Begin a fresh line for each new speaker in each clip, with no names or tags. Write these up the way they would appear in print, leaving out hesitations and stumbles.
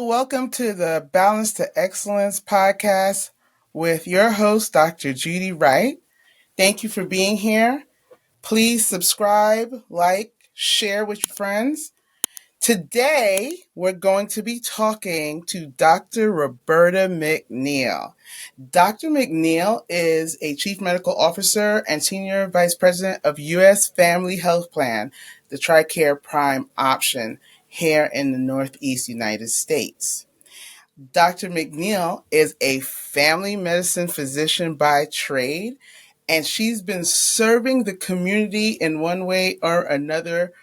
welcome to the Balance to Excellence podcast with your host, Dr. Judy Wright. Thank you for being here. Please subscribe, like, share with your friends. Today, we're going to be talking to Dr. Roberta McNeil. Dr. McNeil is a Chief Medical Officer and Senior Vice President of U.S. Family Health Plan, the TRICARE Prime option here in the Northeast United States. Dr. McNeil is a family medicine physician by trade, and she's been serving the community in one way or another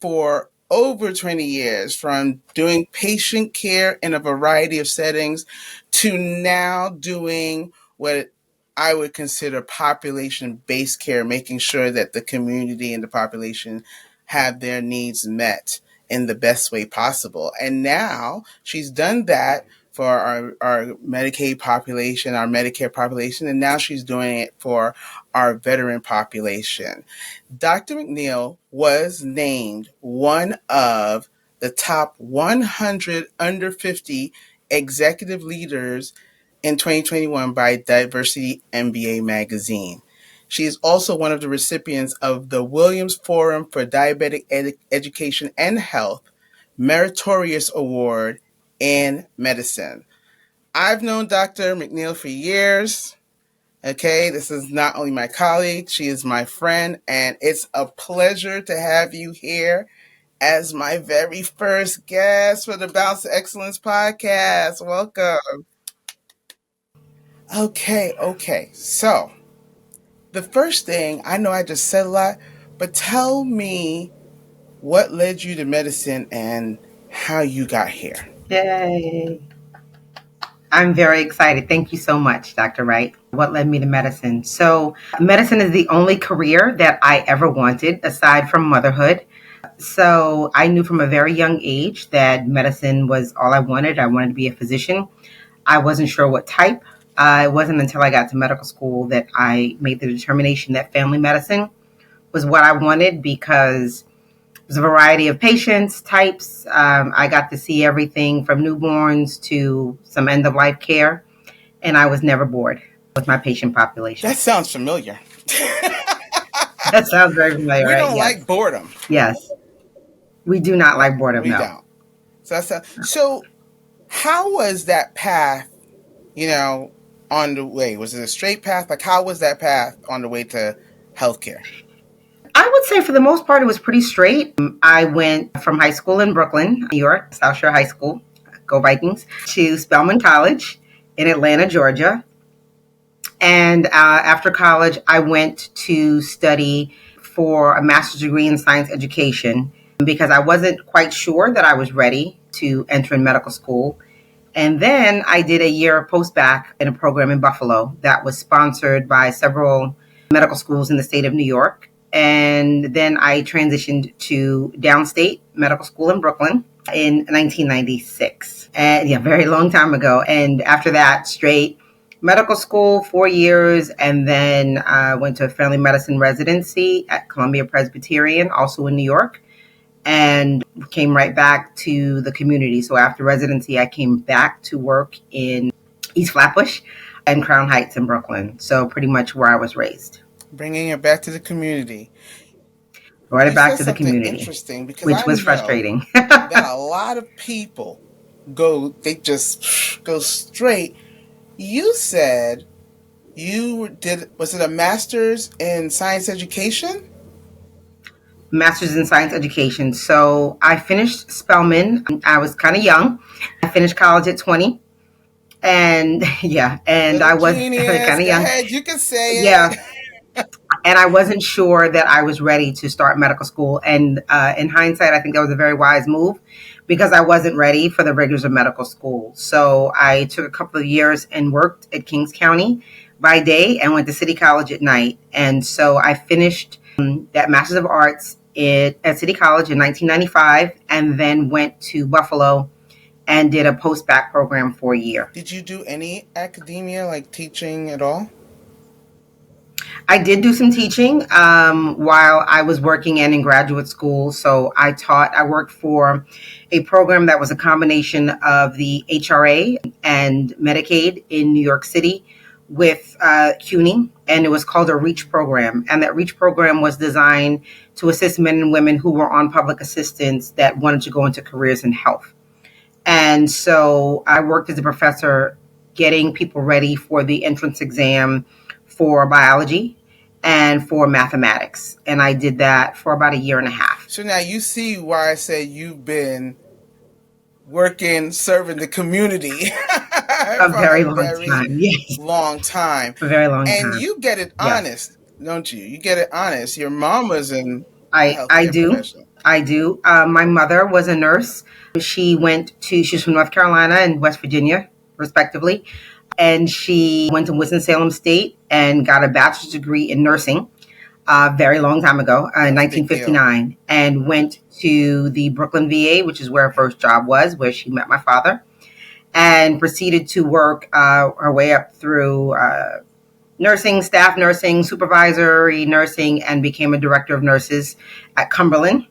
for over 20 years, from doing patient care in a variety of settings to now doing what I would consider population-based care, making sure that the community and the population have their needs met in the best way possible. And now she's done that for our Medicaid population, our Medicare population, and now she's doing it for our veteran population. Dr. McNeil was named one of the top 100 under 50 executive leaders in 2021 by Diversity MBA magazine. She is also one of the recipients of the Williams Forum for Diabetic Education and Health Meritorious Award in Medicine. I've known Dr. McNeil for years. Okay, this is not only my colleague, she is my friend, and it's a pleasure to have you here as my very first guest for the Balance to Excellence podcast. Welcome. Okay. So, the first thing, I know I just said a lot, but tell me what led you to medicine and how you got here.
Yay. I'm very excited. Thank you so much, Dr. Wright. What led me to medicine? So medicine is the only career that I ever wanted aside from motherhood. So I knew from a very young age that medicine was all I wanted. I wanted to be a physician. I wasn't sure what type. It wasn't until I got to medical school that I made the determination that family medicine was what I wanted, because there's a variety of patients, types. I got to see everything from newborns to some end-of-life care, and I was never bored with my patient population.
That sounds familiar.
That sounds very familiar,
We
right?
don't like boredom.
Yes. We do not like boredom,
We
no.
don't. So how was that path, on the way? Was it a straight path? Like, how was that path on the way to healthcare?
I would say for the most part, it was pretty straight. I went from high school in Brooklyn, New York, South Shore High School, go Vikings, to Spelman College in Atlanta, Georgia. And after college, I went to study for a master's degree in science education because I wasn't quite sure that I was ready to enter in medical school. And then I did a year of post-bac in a program in Buffalo that was sponsored by several medical schools in the state of New York. And then I transitioned to downstate medical school in Brooklyn in 1996. And very long time ago. And after that, straight medical school, 4 years, and then went to a family medicine residency at Columbia Presbyterian, also in New York, and came right back to the community. So after residency, I came back to work in East Flatbush and Crown Heights in Brooklyn. So pretty much where I was raised.
Bringing it back to the community.
Brought it back to the community,
interesting, because
which was frustrating.
That a lot of people they just go straight. You said was it a master's in science education?
Master's in science education. So I finished Spelman. I was kind of young. I finished college at 20. And I was kind of young.
Go ahead, you can say it.
Yeah. And I wasn't sure that I was ready to start medical school. And in hindsight, I think that was a very wise move because I wasn't ready for the rigors of medical school. So I took a couple of years and worked at Kings County by day and went to City College at night. And so I finished that Master's of Arts at City College in 1995 and then went to Buffalo and did a post-bac program for a year.
Did you do any academia, like teaching at all?
I did do some teaching while I was working and in graduate school. So I worked for a program that was a combination of the HRA and Medicaid in New York City with CUNY, and it was called a REACH program. And that REACH program was designed to assist men and women who were on public assistance that wanted to go into careers in health. And so I worked as a professor getting people ready for the entrance exam for biology and for mathematics. And I did that for about a year and a half.
So now you see why I say you've been working, serving the community
A
from
very
a
long
very
time. Yes.
long time.
A very long
And
time.
you get it
Yes.
honest, don't you? You get it honest. Your mom was in a
I
healthcare
do.
professional.
I do. My mother was a nurse. She's from North Carolina and West Virginia, respectively. And she went to Winston-Salem State and got a bachelor's degree in nursing a very long time ago, in
That's a big deal.
1959, and went to the Brooklyn VA, which is where her first job was, where she met my father, and proceeded to work her way up through nursing, staff nursing, supervisory nursing, and became a director of nurses at Cumberland,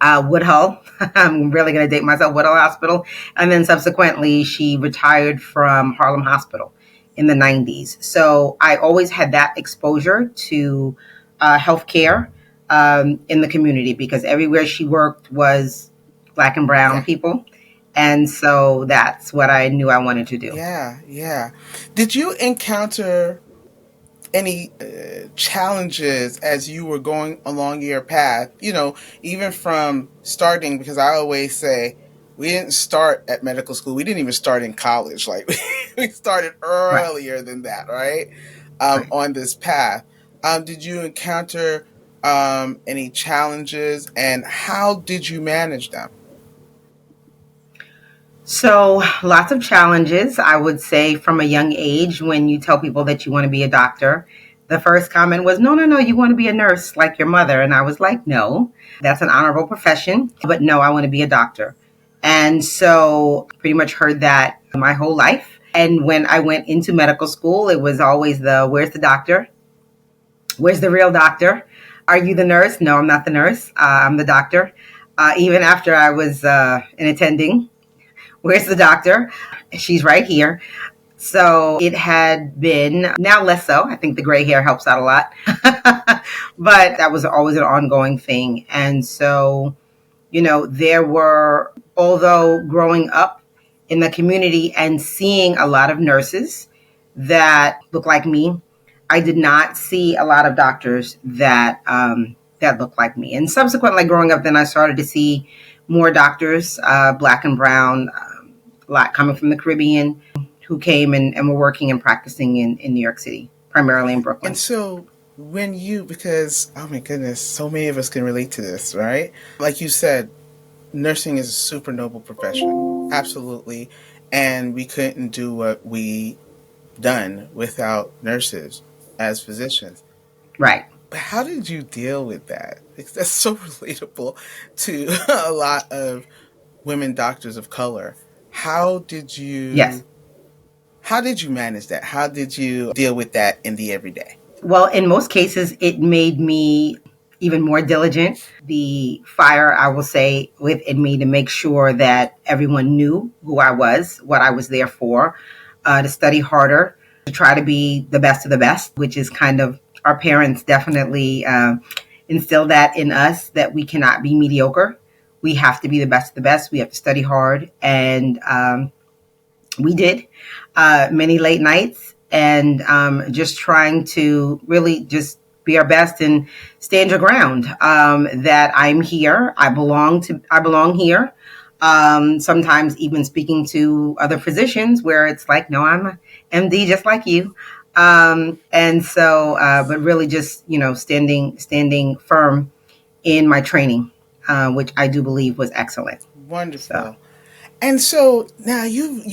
Woodhull. I'm really going to date myself, Woodhull Hospital. And then subsequently, she retired from Harlem Hospital in the 90s. So I always had that exposure to healthcare in the community because everywhere she worked was Black and brown people. And so that's what I knew I wanted to do.
Yeah. Did you encounter any challenges as you were going along your path? Even from starting, because I always say we didn't start at medical school. We didn't even start in college. Like we started earlier than that, right?
Right.
On this path. Did you encounter any challenges, and how did you manage them?
So, lots of challenges, I would say, from a young age. When you tell people that you want to be a doctor, the first comment was, no, you want to be a nurse like your mother. And I was like, no, that's an honorable profession. But no, I want to be a doctor. And so, pretty much heard that my whole life. And when I went into medical school, it was always where's the doctor? Where's the real doctor? Are you the nurse? No, I'm not the nurse. I'm the doctor. Even after I was an attending, where's the doctor? She's right here. So it had been, now less so. I think the gray hair helps out a lot. But that was always an ongoing thing. And so, although growing up in the community and seeing a lot of nurses that look like me, I did not see a lot of doctors that looked like me. And subsequently, growing up, then I started to see more doctors, Black and brown, a lot coming from the Caribbean, who came and were working and practicing in New York City, primarily in Brooklyn.
And so because, oh my goodness, so many of us can relate to this, right? Like you said, nursing is a super noble profession. Absolutely. And we couldn't do what we done without nurses as physicians.
Right.
But how did you deal with that? Because that's so relatable to a lot of women doctors of color. How did you
Yes.
How did you manage that? How did you deal with that in the everyday?
Well, in most cases, it made me even more diligent. The fire, I will say, within me to make sure that everyone knew who I was, what I was there for, to study harder, to try to be the best of the best, which is kind of our parents definitely instilled that in us, that we cannot be mediocre. We have to be the best of the best. We have to study hard. And we did many late nights and just trying to really just be our best and stand your ground. That I'm here. I belong here. Sometimes even speaking to other physicians where it's like, no, I'm a MD just like you. And so, but really just, standing firm in my training, which I do believe was excellent.
Wonderful.
So.
And so now you've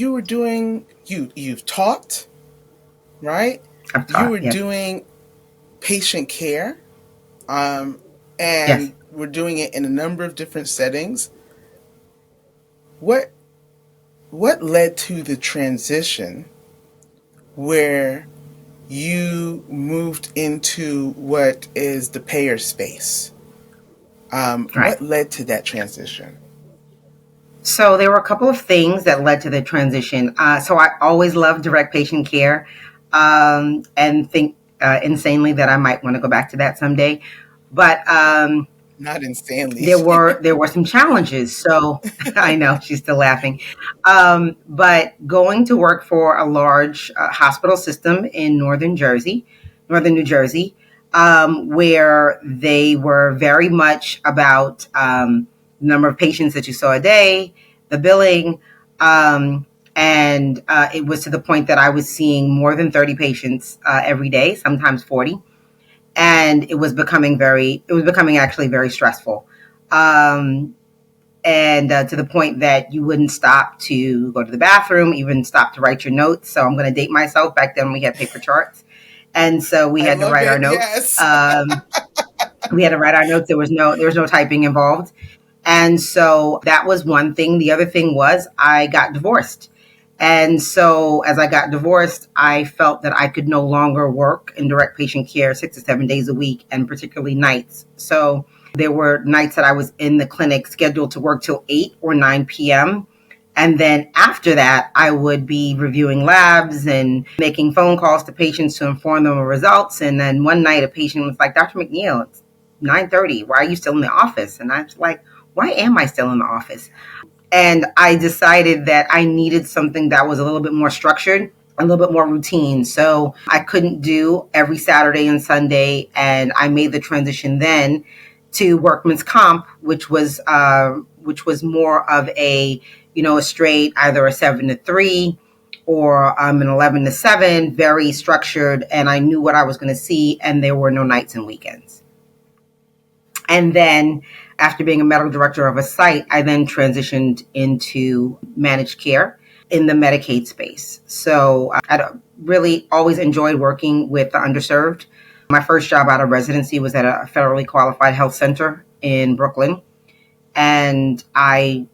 taught, right?
I've taught,
You were
yes.
doing patient care, and
Yes.
we're doing it in a number of different settings. What led to the transition where you moved into what is the payer space.
Right.
What led to that transition?
So there were a couple of things that led to the transition. So I always loved direct patient care, and think insanely that I might want to go back to that someday. But
Not insanely.
there were some challenges. So I know she's still laughing. But going to work for a large hospital system in northern New Jersey, where they were very much about the number of patients that you saw a day, the billing. And it was to the point that I was seeing more than 30 patients every day, sometimes 40, and it was becoming actually very stressful. Um, and to the point that you wouldn't stop to go to the bathroom, even stop to write your notes. So I'm going to date myself. Back then we had paper charts, and so we
I
had to
love
write our
it.
notes.
Yes.
We had to write our notes. There was no typing involved. And so that was one thing. The other thing was I got divorced. And so as I got divorced, I felt that I could no longer work in direct patient care 6 to 7 days a week, and particularly nights. So there were nights that I was in the clinic scheduled to work till 8 or 9 p.m. And then after that, I would be reviewing labs and making phone calls to patients to inform them of results. And then one night a patient was like, Dr. McNeil, it's 9:30. Why are you still in the office? And I was like, why am I still in the office? And I decided that I needed something that was a little bit more structured, a little bit more routine. So I couldn't do every Saturday and Sunday. And I made the transition then to workman's comp, which was more of a straight, either a 7 to 3 or an 11 to 7, very structured. And I knew what I was going to see. And there were no nights and weekends. And then after being a medical director of a site, I then transitioned into managed care in the Medicaid space. So I really always enjoyed working with the underserved. My first job out of residency was at a federally qualified health center in Brooklyn, and I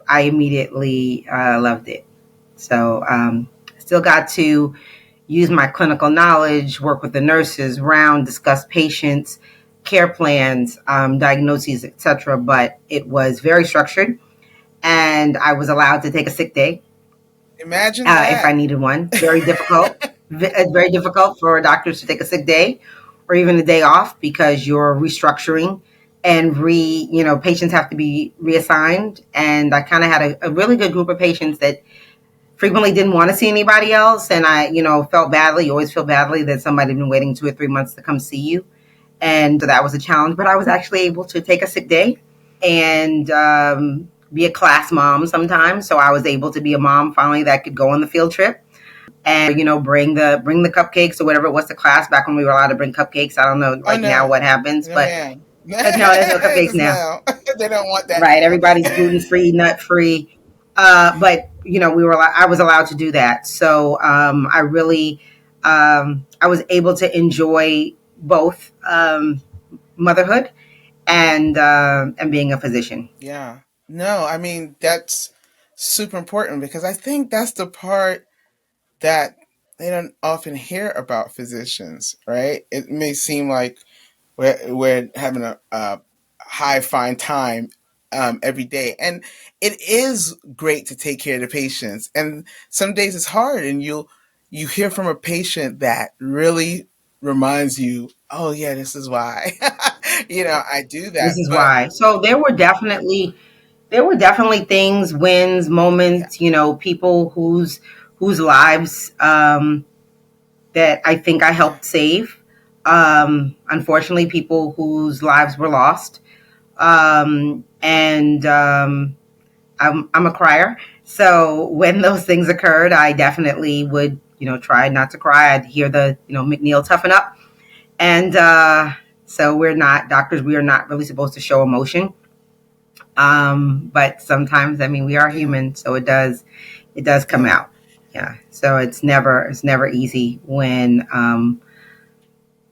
immediately loved it. So still got to use my clinical knowledge, work with the nurses, discuss patients, care plans, diagnoses, etc. But it was very structured, and I was allowed to take a sick day
Imagine
if I
that.
needed one. Very difficult. It's very difficult for doctors to take a sick day or even a day off because you're restructuring and patients have to be reassigned. And I kind of had a really good group of patients that frequently didn't want to see anybody else. And I, felt badly. You always feel badly that somebody had been waiting 2 or 3 months to come see you. And so that was a challenge. But I was actually able to take a sick day and be a class mom sometimes. So I was able to be a mom finally that could go on the field trip and bring the cupcakes or whatever it was to class back when we were allowed to bring cupcakes. I don't know
Oh
like now
no,
what happens,
no,
but
ma'am.
no, there's no cupcakes now.
No, they don't want that
Right,
now.
everybody's gluten free, nut free. But I was allowed to do that. So I was able to enjoy both motherhood and being a physician.
Yeah. No, I mean, that's super important because I think that's the part that they don't often hear about physicians, right? It may seem like we're having a high fine time every day, and it is great to take care of the patients. And some days it's hard, and you hear from a patient that really reminds you, oh yeah, this is why I do
This
that.
is
But
why. So there were definitely things, wins,
yeah,
moments, people whose lives that I think I helped save. Unfortunately, people whose lives were lost. And I'm a crier. So when those things occurred, I definitely would, try not to cry. I'd hear the, McNeil toughen up. And so we're not doctors. We are not really supposed to show emotion. But sometimes, I mean, we are
yeah,
human, so it does come
yeah,
out. Yeah. So it's never easy when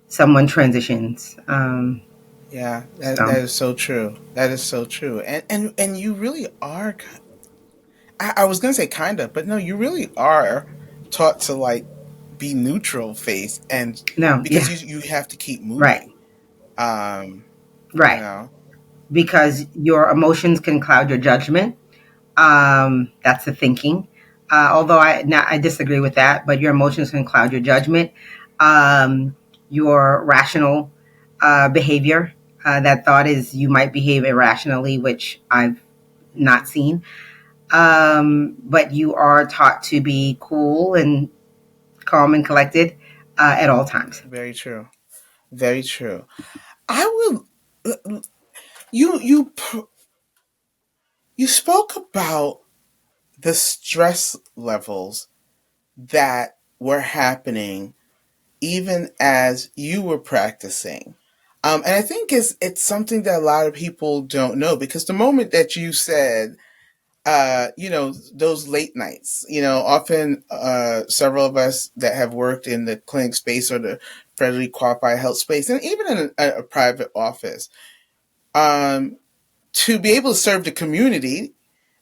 someone transitions.
yeah. That
So
is so true. That is so true. And you really are. I was gonna say kind of, but no, you really are taught to like be neutral face, and
No,
because
yeah,
you have to keep
right,
moving. Um, you
right.
know,
Because your emotions can cloud your judgment. That's the thinking. Although I disagree with that, but your emotions can cloud your judgment. Um, your rational behavior. That thought is you might behave irrationally, which I've not seen. But you are taught to be cool and calm and collected at all times.
very true. Very true. I would you spoke about the stress levels that were happening even as you were practicing. And I think it's something that a lot of people don't know, because the moment that you said, those late nights, often several of us that have worked in the clinic space or the federally qualified health space, and even in a private office, um, to be able to serve the community,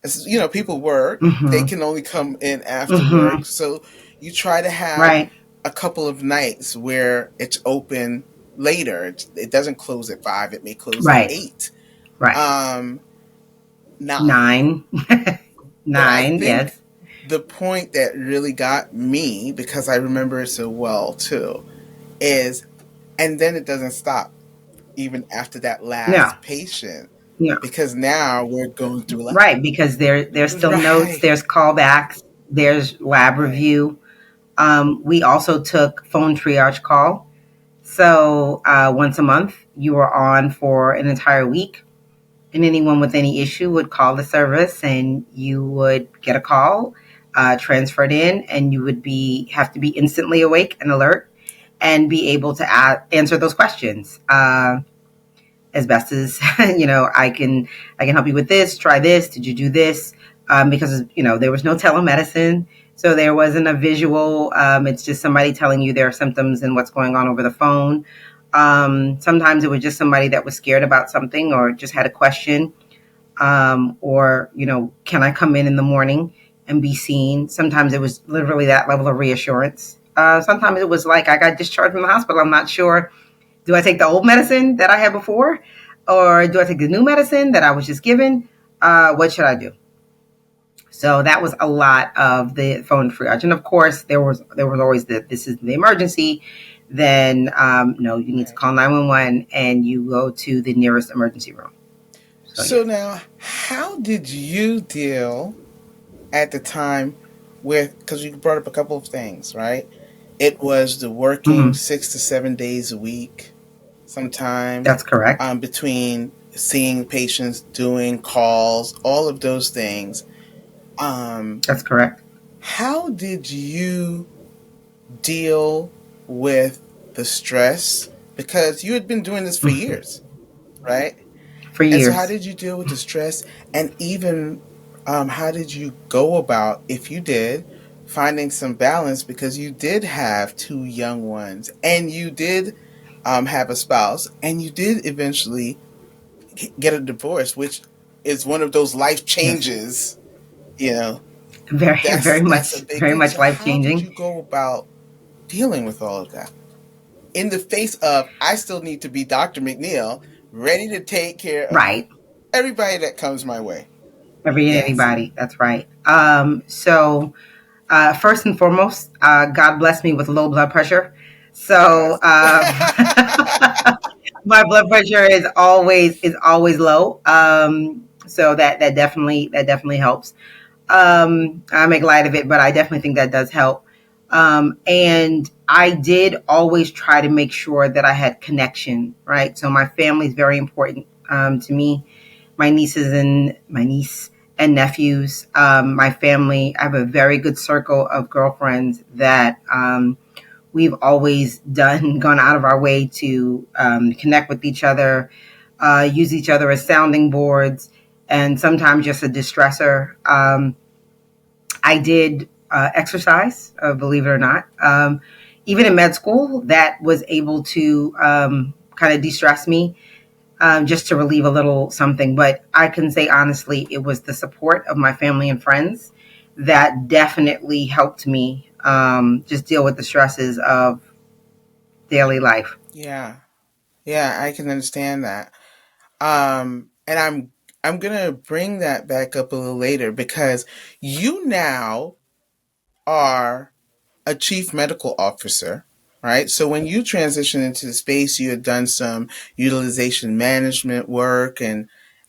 as people work, they
Mm-hmm.
can only come in after
Mm-hmm.
work. So you try to have
Right.
a couple of nights where it's open later. It doesn't close at 5, it may close at
Right.
8,
Right.
um, 9.
9.
But I
9.
think
Yes.
the point that really got me, because I remember it so well too, is, and then it doesn't stop even after that
No.
last patient,
No.
because now we're going through like,
Right. Because there's still notes,
right,
there's callbacks, there's lab
right,
review. We also took phone triage call. So once a month, you were on for an entire week, and anyone with any issue would call the service, and you would get a call, transferred in, and you would have to be instantly awake and alert, and be able to answer those questions as best as I can help you with this. Try this. Did you do this? Because there was no telemedicine, so there wasn't a visual. It's just somebody telling you their symptoms and what's going on over the phone. Sometimes it was just somebody that was scared about something or just had a question, or can I come in the morning and be seen? Sometimes it was literally that level of reassurance. Sometimes it was like I got discharged from the hospital. I'm not sure. Do I take the old medicine that I had before, or do I take the new medicine that I was just given? What should I do? So that was a lot of the phone triage, and of course there was always this is the emergency. Then no, you need to
right.
call 911 and you go to the nearest emergency room. So
So
yes.
now, how did you deal at the time with, because you brought up a couple of things, right? It was the working
Mm-hmm.
6 to 7 days a week, sometimes,
That's correct.
between seeing patients, doing calls, all of those things. Um,
That's correct.
how did you deal with the stress? Because you had been doing this for
Mm-hmm.
years, right?
For
And so, how
years.
did you deal with the stress? And even, how did you go about, if you did, finding some balance? Because you did have two young ones, and you did have a spouse, and you did eventually get a divorce, which is one of those life
Yes.
changes. You know,
Very,
that's a big
very
thing.
much
So,
life
how did
changing.
you go about dealing with all of that in the face of, I still need to be Dr. McNeil, ready to take care of
Right.
everybody that comes my way?
Every and
Yes.
anybody. That's right. So first and foremost, God bless me with low blood pressure. So
Yes.
my blood pressure is always low. So that definitely helps. I make light of it, but I definitely think that does help. And I did always try to make sure that I had connection, right? So my family is very important to me. My niece and nephews, my family. I have a very good circle of girlfriends that we've always gone out of our way to connect with each other, use each other as sounding boards, and sometimes just a distressor. I did exercise, believe it or not. Even in med school, that was able to kind of de-stress me, just to relieve a little something. But I can say honestly, it was the support of my family and friends that definitely helped me just deal with the stresses of daily life.
Yeah. Yeah, I can understand that. And I'm gonna bring that back up a little later because you now are a chief medical officer, right? So when you transitioned into the space, you had done some utilization management work and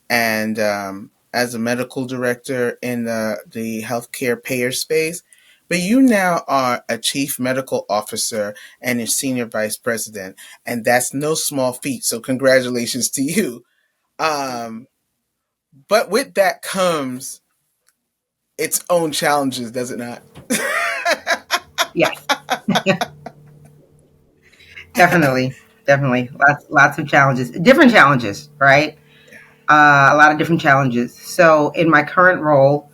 as a medical director in the healthcare payer space. But you now are a chief medical officer and a senior vice president, and that's no small feat. So congratulations to you. Um, but with that comes its own challenges, does it not?
Yes, definitely, definitely. Lots of challenges, different challenges, right? A lot of different challenges. So in my current role,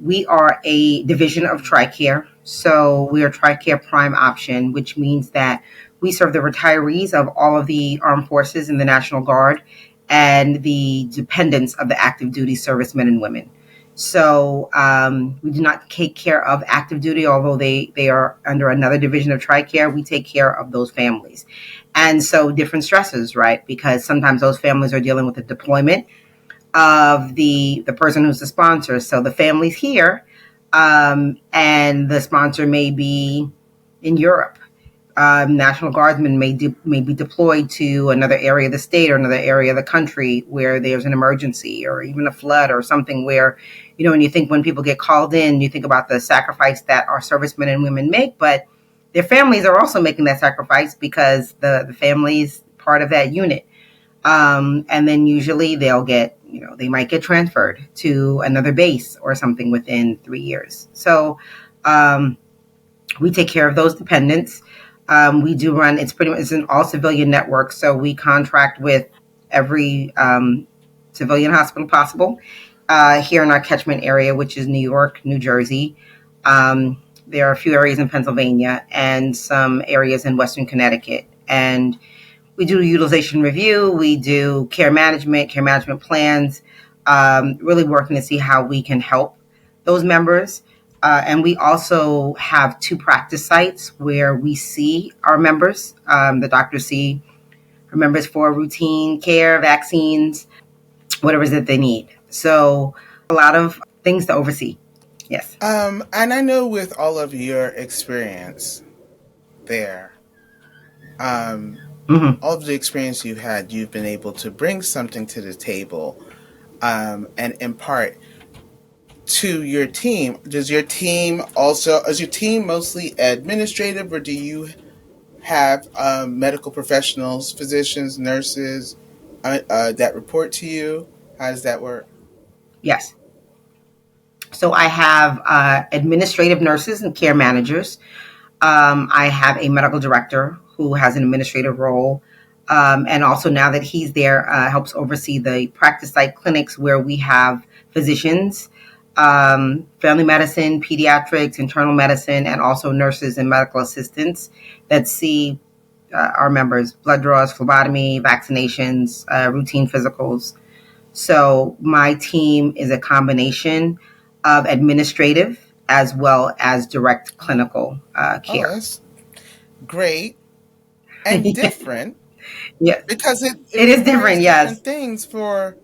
we are a division of TRICARE. So we are TRICARE Prime Option, which means that we serve the retirees of all of the armed forces in the National Guard and the dependents of the active duty servicemen and women. So we do not take care of active duty, although they are under another division of TRICARE. We take care of those families. And so different stresses, right? Because sometimes those families are dealing with the deployment of the person who's the sponsor. So the family's here, and the sponsor may be in Europe. National Guardsmen may be deployed to another area of the state or another area of the country where there's an emergency or even a flood or something where, and you think when people get called in, you think about the sacrifice that our servicemen and women make, but their families are also making that sacrifice because the family's part of that unit. And then usually they might get transferred to another base or something within 3 years. So we take care of those dependents. We do run, it's an all civilian network. So we contract with every civilian hospital possible here in our catchment area, which is New York, New Jersey. There are a few areas in Pennsylvania and some areas in Western Connecticut. And we do utilization review. We do care management plans, really working to see how we can help those members. And we also have 2 practice sites where we see our members. The doctors see our members for routine care, vaccines, whatever it is that they need. So a lot of things to oversee. Yes.
And I know with all of your experience there, um,
Mm-hmm.
all of the experience you've had, you've been able to bring something to the table and impart to your team. Is your team mostly administrative, or do you have medical professionals, physicians, nurses that report to you? How does that work?
Yes. So I have administrative nurses and care managers. I have a medical director who has an administrative role. And also now that he's there, helps oversee the practice site clinics where we have physicians, family medicine, pediatrics, internal medicine, and also nurses and medical assistants that see our members' blood draws, phlebotomy, vaccinations, routine physicals. So my team is a combination of administrative as well as direct clinical
Oh,
care.
that's great and different
Yeah,
because it
it is
requires
different. Yes,
different things for,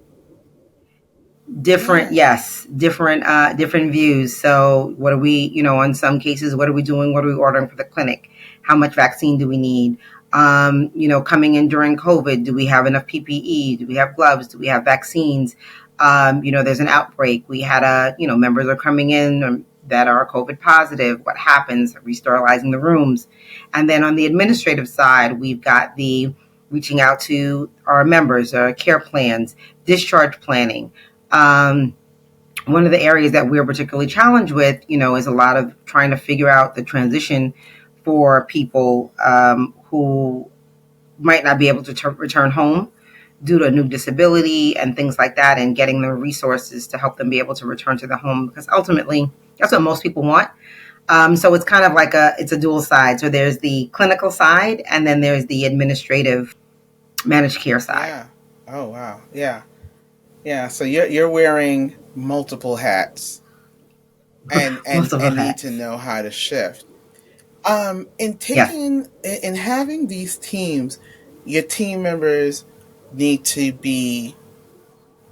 different.
yeah.
Yes, different views. So what are we? In some cases, what are we doing? What are we ordering for the clinic? How much vaccine do we need? Coming in during COVID, do we have enough PPE? Do we have gloves? Do we have vaccines? There's an outbreak. We had members are coming in that are COVID positive. What happens? Re-sterilizing the rooms. And then on the administrative side, we've got the reaching out to our members, care plans, discharge planning. Um, One of the areas that we're particularly challenged with, is a lot of trying to figure out the transition for people who might not be able to return home due to a new disability and things like that, and getting the resources to help them be able to return to the home, because ultimately that's what most people want. So it's kind of like it's a dual side. So there's the clinical side, and then there's the administrative managed care side.
Yeah. Oh wow. Yeah. Yeah. So you're wearing multiple hats. and
Most
and
of us
and need
have.
to know how to shift.
Yes.
In having these teams, your team members need to be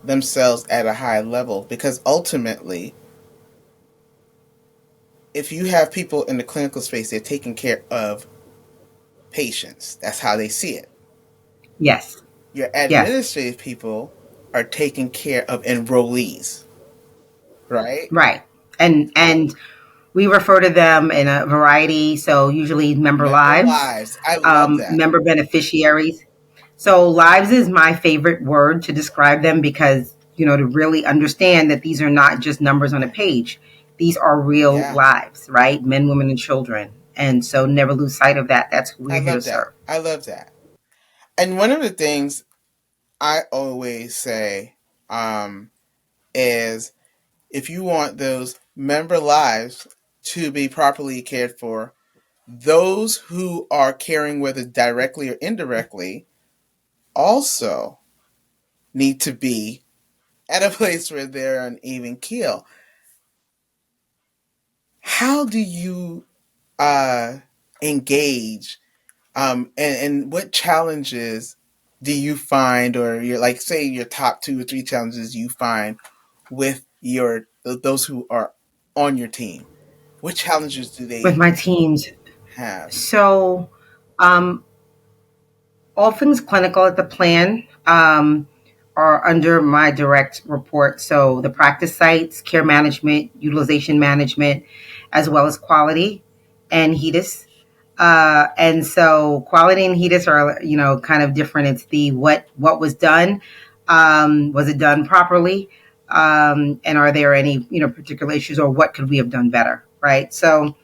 themselves at a high level, because ultimately, if you have people in the clinical space, they're taking care of patients. That's how they see it.
Yes.
Your
Yes.
administrative people are taking care of enrollees, right?
Right. And we refer to them in a variety. So usually member
Member
lives,
lives. I love that.
member beneficiaries. So lives is my favorite word to describe them because, to really understand that these are not just numbers on a page. These are real
Yeah,
lives, right? Men, women, and children. And so never lose sight of that. That's who
I
we're here to
love that.
serve.
I love that. And one of the things I always say is, if you want those member lives to be properly cared for, those who are caring, whether directly or indirectly, also need to be at a place where they're on even keel. How do you uh, engage, and what challenges do you find, or your, like, say, your top 2 or 3 challenges you find with your those who are on your team? What challenges do
With
they
my teams.
have?
So um, all things clinical at the plan are under my direct report. So the practice sites, care management, utilization management, as well as quality and HEDIS. And so quality and HEDIS are, kind of different. It's the what was done. Was it done properly? And are there any, particular issues, or what could we have done better? Right. So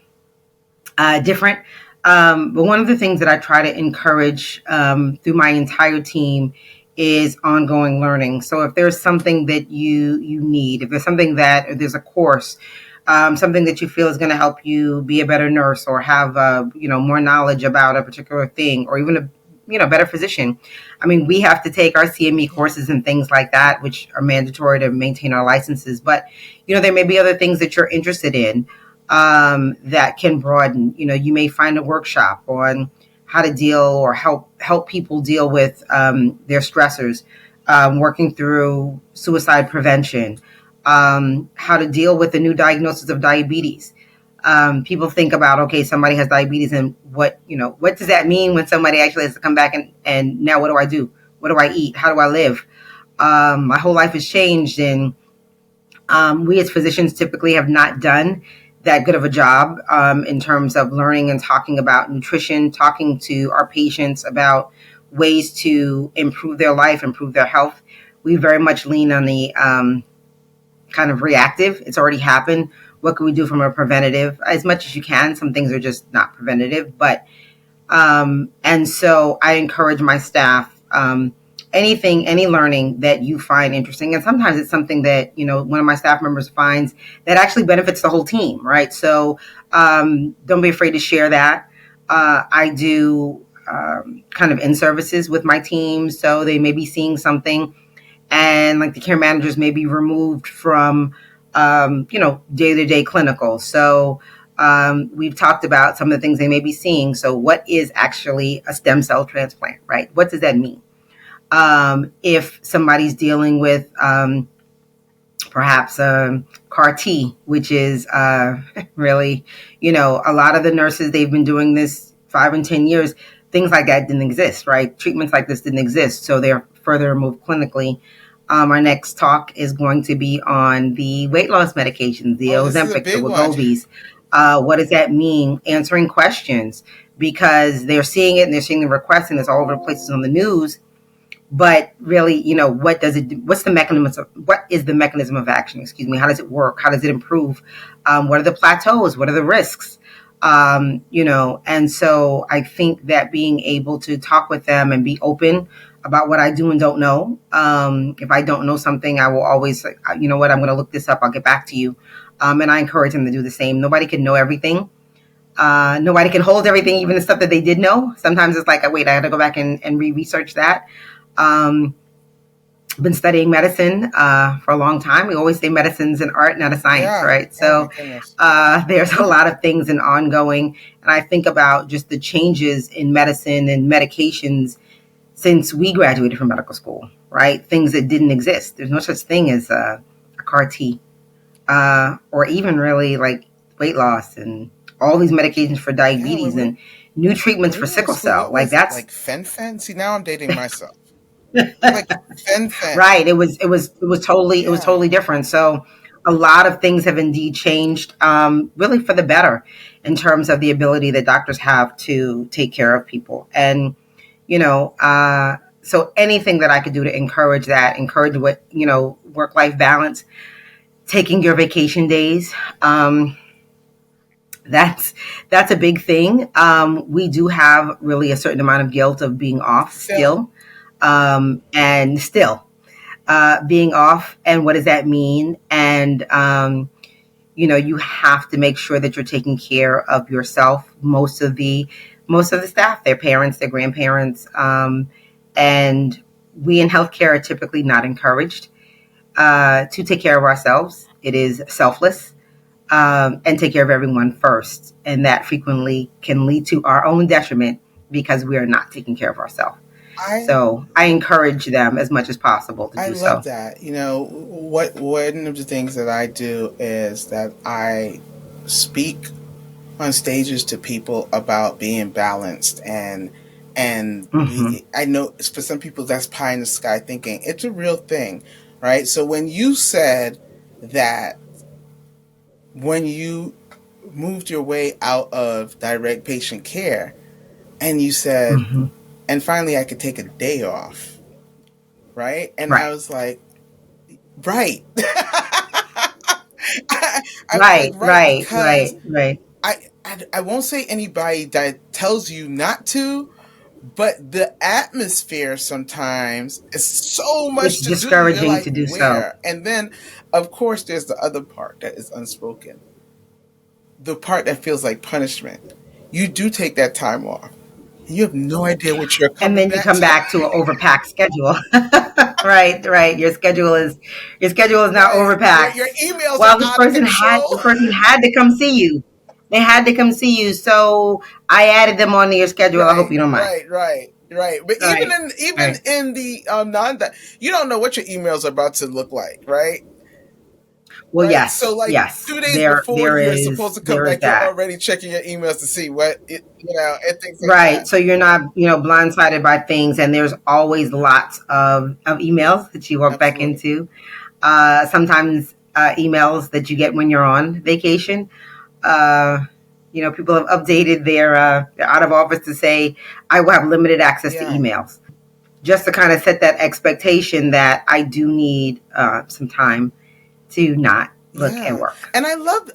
different. But one of the things that I try to encourage through my entire team is ongoing learning. So if there's something that you need, if there's something that, or there's a course, something that you feel is going to help you be a better nurse, or have more knowledge about a particular thing, or even a better physician. I mean, we have to take our CME courses and things like that, which are mandatory to maintain our licenses. But there may be other things that you're interested in that can broaden. You may find a workshop on how to deal, or help people deal with their stressors, working through suicide prevention, how to deal with the new diagnosis of diabetes. People think about, okay, somebody has diabetes, and what does that mean when somebody actually has to come back, and now what do I do? What do I eat? How do I live? My whole life has changed, and we as physicians typically have not done that good of a job in terms of learning and talking about nutrition, talking to our patients about ways to improve their life, improve their health. We very much lean on the kind of reactive. It's already happened. What can we do from a preventative? As much as you can. Some things are just not preventative, but and so I encourage my staff, any learning that you find interesting. And sometimes it's something that, one of my staff members finds that actually benefits the whole team, right? So don't be afraid to share that. I do kind of in services with my team. So they may be seeing something, and like the care managers may be removed from, day-to-day clinical. So we've talked about some of the things they may be seeing. So what is actually a stem cell transplant, right? What does that mean? If somebody's dealing with perhaps CAR T, which is really, a lot of the nurses, they've been doing this 5 and 10 years. Things like that didn't exist, right? Treatments like this didn't exist. So they're further removed clinically. Our next talk is going to be on the weight loss medications, the
Oh, this is a
Ozempic, the
big one.
Wegovys. What does that mean? Answering questions, because they're seeing it and they're seeing the requests, and it's all over the places on the news. But really, what does it do? What is the mechanism of action? Excuse me. How does it work? How does it improve? What are the plateaus? What are the risks? And so I think that being able to talk with them and be open about what I do and don't know. If I don't know something, I will always say, you know what, I'm going to look this up. I'll get back to you. And I encourage them to do the same. Nobody can know everything. Nobody can hold everything, even the stuff that they did know. Sometimes it's like, wait, I got to go back and re-research that. Um, been studying medicine for a long time. We always say medicine's an art, not a science,
Yeah.
right?
Oh my
So
goodness.
there's a lot of things in ongoing. And I think about just the changes in medicine and medications since we graduated from medical school, right? Things that didn't exist. There's no such thing as a CAR T, or even really like weight loss and all these medications for
Yeah,
diabetes and new treatments
when
for
we were in
sickle
school,
cell.
what
Like
was it?
that's
Like fen-phen? See, now I'm dating myself. It's like fen-phen.
right. It was
Yeah.
totally different. So a lot of things have indeed changed, really for the better in terms of the ability that doctors have to take care of people. And, so anything that I could do to encourage that, encourage what, work life balance, taking your vacation days. That's that's a big thing. We do have really a certain amount of guilt of being off
Still.
still, and still being off. And what does that mean? And you have to make sure that you're taking care of yourself. Most of the staff, their parents, their grandparents, and we in healthcare are typically not encouraged to take care of ourselves. It is selfless, and take care of everyone first. And that frequently can lead to our own detriment because we are not taking care of ourselves.
I
So I encourage them as much as possible to
I
do
love
so.
that. What one of the things that I do is that I speak on stages to people about being balanced, and
Hmm.
I know for some people that's pie in the sky thinking. It's a real thing, right? So when you said that when you moved your way out of direct patient care and you said,
Hmm.
and finally I could take a day off, right? And I
Right.
was like, right. I was like,
Right.
right,
Right.
because
Right. Right.
I won't say anybody that tells you not to, but the atmosphere sometimes is so
It's
much to do. You're
discouraging
like,
to do so.
where? And then, of course, there's the other part that is unspoken, the part that feels like punishment. You do take that time off. And you have no idea what you're
And
coming
then you
back
come
to.
back to an overpacked schedule. Right, right. Your schedule is now
Right. Your
overpacked.
emails are
Well, this
out of
person had
control.
this person had to come see you. They had to come see you, so I added them onto your schedule. I hope
Right,
you don't mind.
right. But even
Right,
in even
right.
in the non that you don't know what your emails are about to look like, right?
Well,
Right. So
yes,
like
yes.
2 days
There,
before
there
you're supposed
is,
to come
there is
back, you're
that.
already checking your emails to see and things like
Right.
that.
So you're not, blindsided by things, and there's always lots of emails that you walk back
Absolutely.
into. Sometimes emails that you get when you're on vacation. Uh, People have updated their out of office to say, I will have limited access to
Yeah.
emails, just to kind of set that expectation that I do need some time to not look at
Yeah.
work.
And I love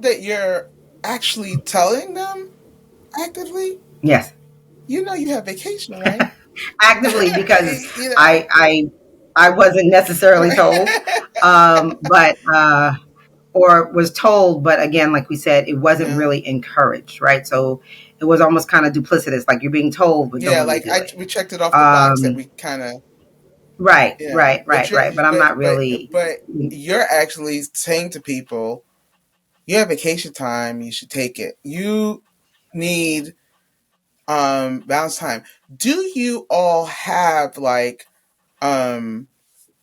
that you're actually telling them actively,
Yes,
you have vacation, right?
actively, because
you know.
I I I wasn't necessarily told, but or was told, but again, like we said, it wasn't
No.
really encouraged, right? So it was almost kind of duplicitous, like you're being told, but don't
Yeah,
really
like
do it.
we checked it off the box that
Um,
we kind of.
right,
Yeah,
right, right, right. But I'm not really.
but you're actually saying to people, you have vacation time, you should take it. You need balance time. Do you all have like um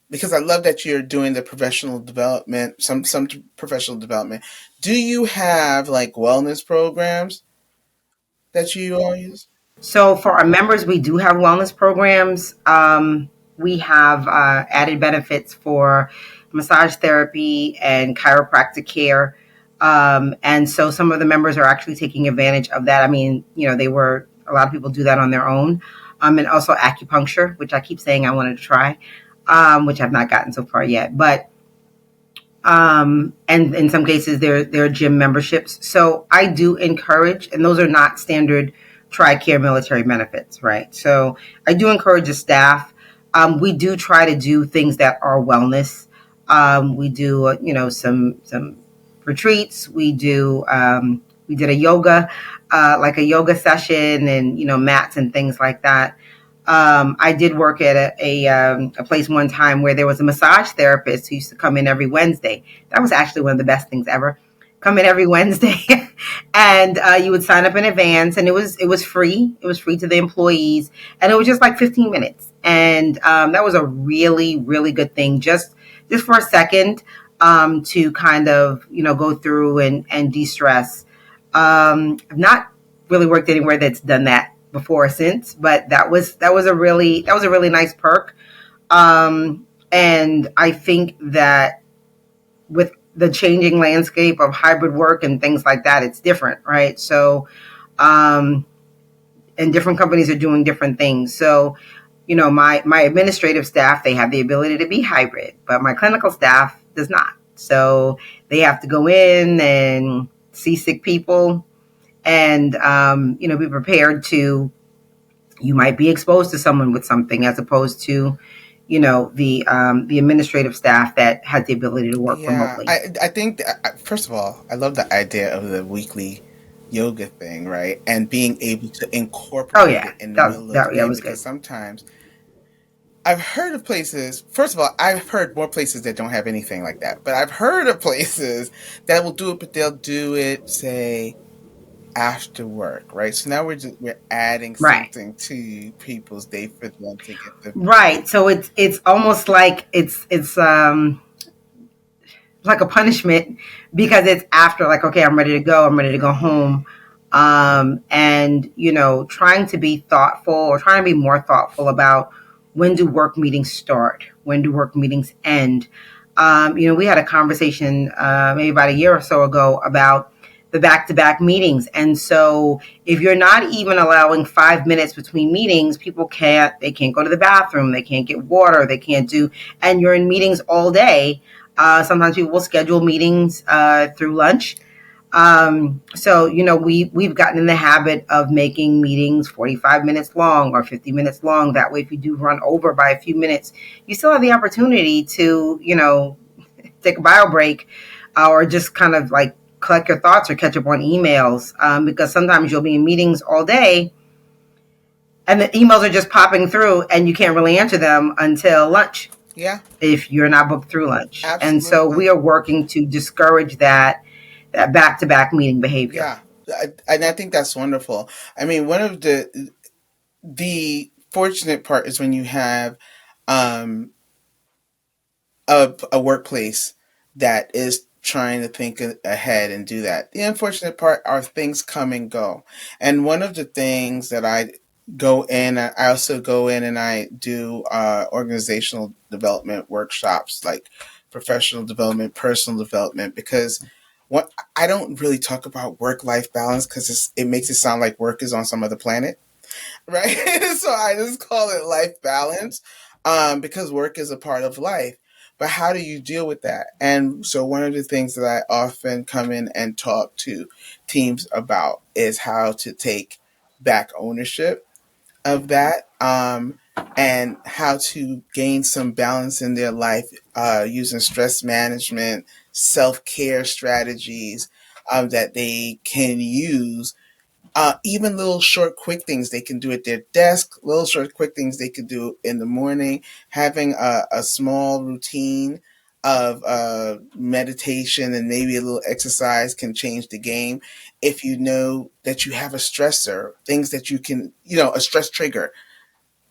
because I love that you're doing the professional development, some professional development. Do you have like wellness programs that you all use?
So for our members, we do have wellness programs. We have added benefits for massage therapy and chiropractic care. And so some of the members are actually taking advantage of that. I mean, a lot of people do that on their own. And also acupuncture, which I keep saying I wanted to try, which I've not gotten so far yet. But and in some cases they're gym memberships. So I do encourage, and those are not standard TRICARE military benefits, right? So I do encourage the staff. We do try to do things that are wellness. We do, some retreats. We did a yoga, like a yoga session, and mats and things like that. I did work at a place one time where there was a massage therapist who used to come in every Wednesday. That was actually one of the best things ever. Come in every Wednesday, and you would sign up in advance, and it was free. It was free to the employees, and it was just like 15 minutes, and that was a really really good thing. Just for a second, to kind of go through and de stress. I've not really worked anywhere that's done that before or since, but that was a really nice perk. And I think that with the changing landscape of hybrid work and things like that, it's different, right? So, um, and different companies are doing different things. So, my administrative staff, they have the ability to be hybrid, but my clinical staff does not. So they have to go in and see sick people and be prepared to, you might be exposed to someone with something, as opposed to the administrative staff that has the ability to work
Yeah,
remotely.
I think first of all, I love the idea of the weekly yoga thing, right? And being able to
Oh
incorporate
yeah,
it in the
that
middle of the
that, that
day,
was
because
good.
sometimes I've heard of places, first of all, I've heard more places that don't have anything like that, but I've heard of places that will do it, but they'll do it, say, after work, right? So now we're adding
Right.
something to people's day for them to get the
Right. So it's almost like it's like a punishment, because it's after, like, okay, I'm ready to go. I'm ready to go home. And trying to be thoughtful, or trying to be more thoughtful about, when do work meetings start? When do work meetings end? We had a conversation maybe about a year or so ago about the back-to-back meetings. And so if you're not even allowing 5 minutes between meetings, they can't go to the bathroom, they can't get water, they can't do, and you're in meetings all day. Sometimes people will schedule meetings through lunch. So we've gotten in the habit of making meetings 45 minutes long or 50 minutes long. That way, if you do run over by a few minutes, you still have the opportunity to take a bio break, or just kind of like collect your thoughts or catch up on emails. Because sometimes you'll be in meetings all day, and the emails are just popping through, and you can't really answer them until lunch,
yeah,
if you're not booked through lunch. And so we
absolutely.
are working to discourage that back-to-back meeting behavior.
Yeah, and I think that's wonderful. I mean, one of the fortunate part is when you have um, a workplace that is trying to think ahead and do that. The unfortunate part are things come and go. And one of the things that I also go in and I do organizational development workshops, like professional development, personal development, because what I don't really talk about work life balance because it makes it sound like work is on some other planet, right? So I just call it life balance, because work is a part of life. But how do you deal with that? And so one of the things that I often come in and talk to teams about is how to take back ownership of that, and how to gain some balance in their life, using stress management, self care strategies, that they can use, even little short, quick things they can do at their desk, little short, quick things they could do in the morning, having a small routine of meditation and maybe a little exercise can change the game. If you know that you have a stressor, things that you can, a stress trigger,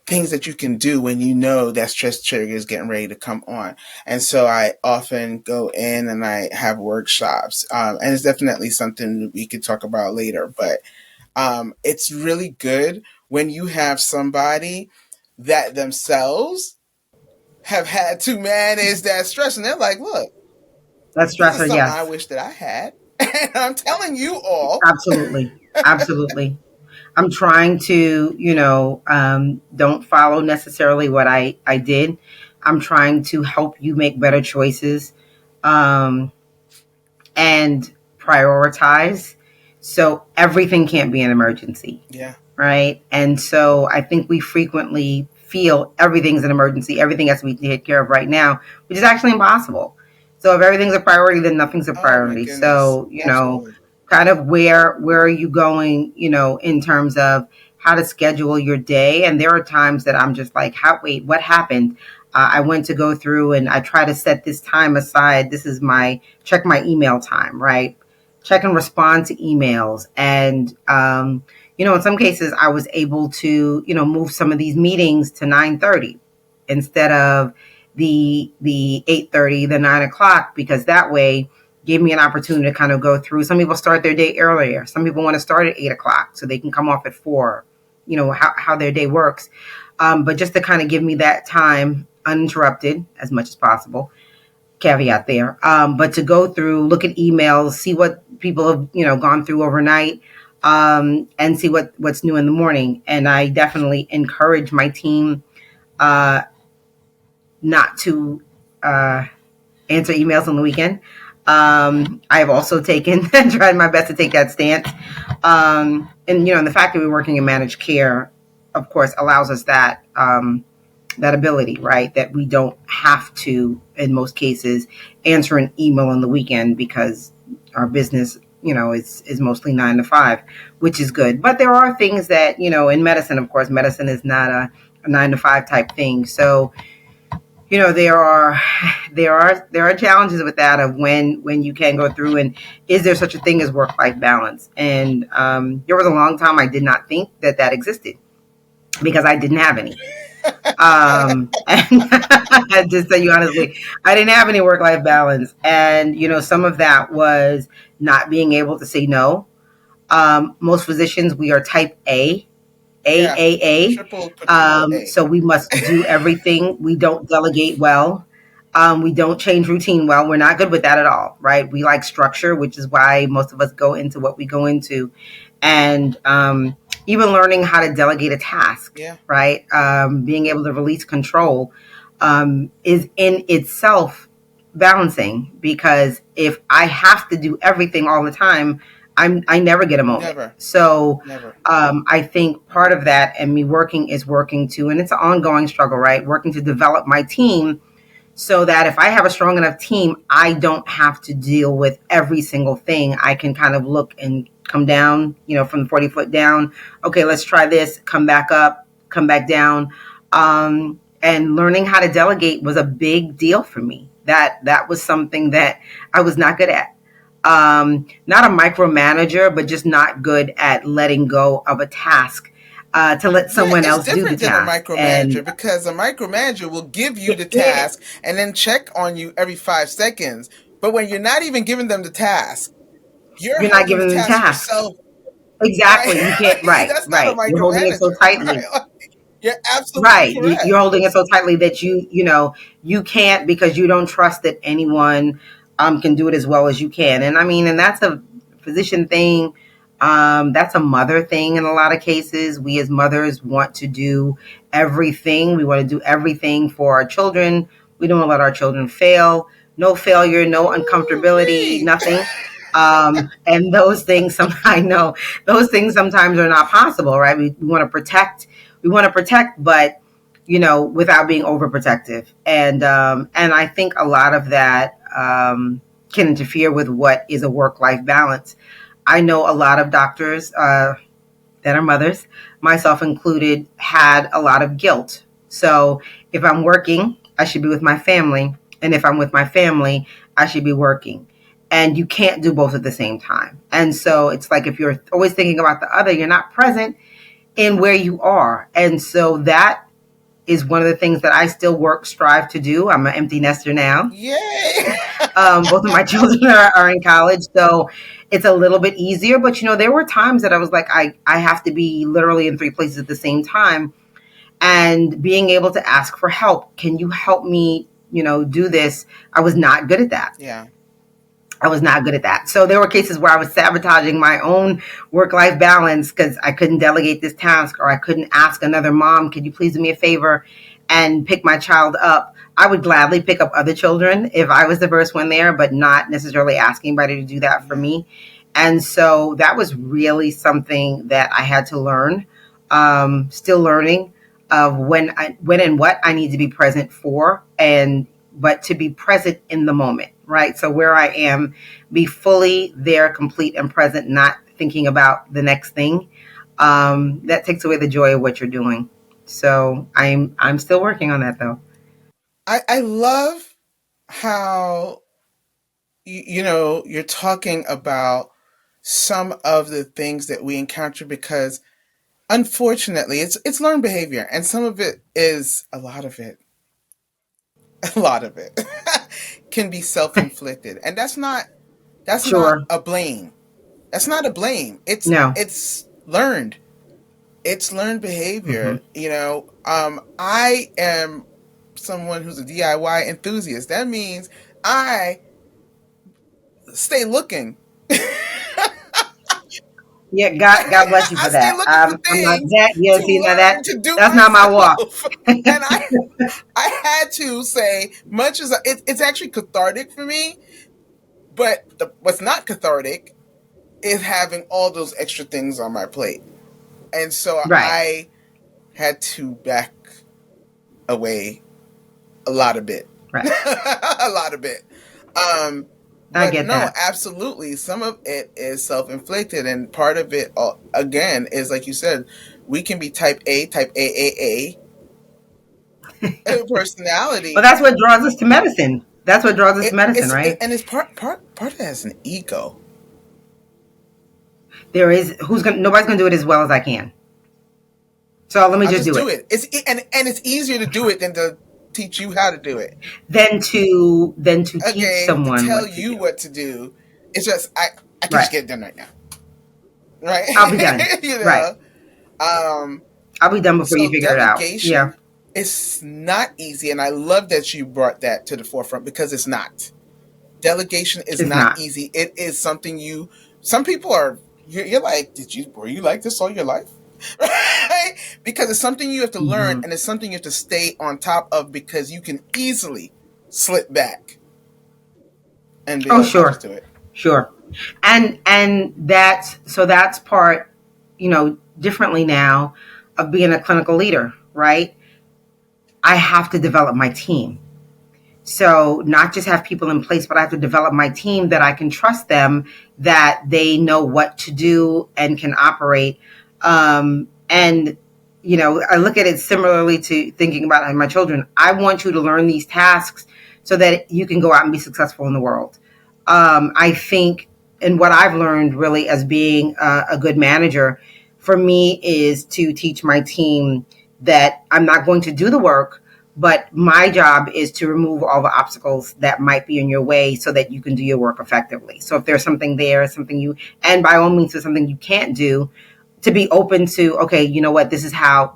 things that you can do when you know that stress trigger is getting ready to come on. And so I often go in and I have workshops, and it's definitely something we could talk about later, but it's really good when you have somebody that themselves have had to manage that stress and they're like, look,
That's
this is
stressor,
something I
yes.
wish that I had. And I'm telling you all.
Absolutely. Absolutely. I'm trying to, don't follow necessarily what I did. I'm trying to help you make better choices, um, and prioritize. So everything can't be an emergency,
Yeah,
right? And so I think we frequently feel everything's an emergency, everything has to be taken care of right now, which is actually impossible. So if everything's a priority, then nothing's a
oh my
priority.
goodness,
So,
absolutely.
kind of where are you going, in terms of how to schedule your day. And there are times that I'm just like, wait, what happened? I went to go through and I try to set this time aside. This is check my email time, right? Check and respond to emails. And, in some cases I was able to, move some of these meetings to 9:30 instead of the 8:30, the 9 o'clock, because that way gave me an opportunity to kind of go through. Some people start their day earlier. Some people want to start at 8 o'clock so they can come off at 4, how their day works. But just to kind of give me that time uninterrupted as much as possible. Caveat there. But to go through, look at emails, see what people have, gone through overnight, and see what's new in the morning. And I definitely encourage my team not to answer emails on the weekend. I have also tried my best to take that stance. And the fact that we're working in managed care, of course, allows us that ability, right? That we don't have to, in most cases, answer an email on the weekend because our business, is mostly 9 to 5, which is good. But there are things that, in medicine, of course, medicine is not a 9 to 5 type thing. So, there are challenges with that of when you can go through, and is there such a thing as work-life balance? And there was a long time I did not think that existed because I didn't have any. And just tell you honestly, I didn't have any work-life balance. And, some of that was not being able to say no. Most physicians, we are type A.
Triple A.
So we must do everything. We don't delegate well. We don't change routine well. We're not good with that at all, right? We like structure, which is why most of us go into what we go into. And even learning how to delegate a task, right? Being able to release control is in itself balancing, because if I have to do everything all the time, I never get a moment.
Never.
So
Never.
I think part of that, and me working to, and it's an ongoing struggle, right? Working to develop my team so that if I have a strong enough team, I don't have to deal with every single thing. I can kind of look and come down, from the 40-foot down. Okay, let's try this, come back up, come back down. And learning how to delegate was a big deal for me. That was something that I was not good at. Not a micromanager, but just not good at letting go of a task to let someone else do the task.
It's different than a micromanager, because a micromanager will give you the task and then check on you every 5 seconds. But when you're not even giving them the task, you're
not giving them the task
yourself.
Exactly. Right? You can't. Right.
That's
right.
Not a micromanager.
You're holding it so tightly.
Right? You're absolutely correct.
You're holding it so tightly that you can't, because you don't trust that anyone can do it as well as you can. And and that's a physician thing. That's a mother thing in a lot of cases. We as mothers want to do everything. We want to do everything for our children. We don't want to let our children fail. No failure, no uncomfortability, nothing. And those things, I know those things sometimes are not possible, right? We want to protect. But without being overprotective. And I think a lot of that can interfere with what is a work-life balance. I know a lot of doctors that are mothers, myself included, had a lot of guilt. So if I'm working, I should be with my family. And if I'm with my family, I should be working. And you can't do both at the same time. And so it's like, if you're always thinking about the other, you're not present in where you are. And so that is one of the things that I still strive to do. I'm an empty nester now.
Yay!
Both of my children are in college, so it's a little bit easier. But, there were times that I was like, I have to be literally in 3 places at the same time. And being able to ask for help. Can you help me, do this? I was not good at that.
Yeah.
I was not good at that. So there were cases where I was sabotaging my own work-life balance because I couldn't delegate this task, or I couldn't ask another mom, could you please do me a favor and pick my child up? I would gladly pick up other children if I was the first one there, but not necessarily asking anybody to do that for me. And so that was really something that I had to learn, still learning of when and what I need to be present for, but to be present in the moment. Right. So where I am, be fully there, complete and present, not thinking about the next thing. that takes away the joy of what you're doing. So I'm still working on that though.
I love how you're talking about some of the things that we encounter because unfortunately it's learned behavior, and some of it is a lot of it a lot of it can be self-inflicted, and that's not
Sure.
a blame. That's not a blame.
No.
It's learned
Mm-hmm.
behavior. I am someone who's a DIY enthusiast. That means I stay looking.
Yeah, God bless you
I
for
stay
that.
looking for
I'm not
things
that. Yeah,
to
see now
learn
that
to do
that's not my walk.
myself. And I had to say, much as it's actually cathartic for me, but what's not cathartic is having all those extra things on my plate. And so
Right.
I had to back away a lot of bit.
Right.
A lot of bit. Um,
I
but
get
no,
that.
absolutely. Some of it is self inflicted, and part of it, again, is like you said, we can be type A, type AAA
Well,
personality.
that's what draws us to medicine. That's what draws us to medicine, right?
And it's part of it as an ego.
There is nobody's gonna do it as well as I can. So let me
I'll
just
just
do
do
it.
it. And it's easier to do it than to teach you how to do it.
Than to teach
Okay, to
someone
tell
what to
you
do.
what to do. It's just I can
Right.
just get it done right now. Right?
I'll be done.
you
Right.
know. Um
I'll be done before you
so
figure it out. Yeah.
delegation is not easy, and I love that you brought that to the forefront because it's not. Delegation is
It's
not
not.
easy. It is something some people are you're like, were you like this all your life? Right? Because it's something you have to learn,
Mm-hmm.
and it's something you have to stay on top of because you can easily slip back and be
Oh,
like, I'll just
sure.
do it.
Sure. And that's part, differently now of being a clinical leader, right? I have to develop my team. So not just have people in place, but I have to develop my team that I can trust them, that they know what to do and can operate. And I look at it similarly to thinking about my children. I want you to learn these tasks so that you can go out and be successful in the world. I think, and what I've learned really as being a good manager for me is to teach my team that I'm not going to do the work, but my job is to remove all the obstacles that might be in your way so that you can do your work effectively. So if there's something there, and by all means, there's something you can't do, to be open to, okay, you know what, this is how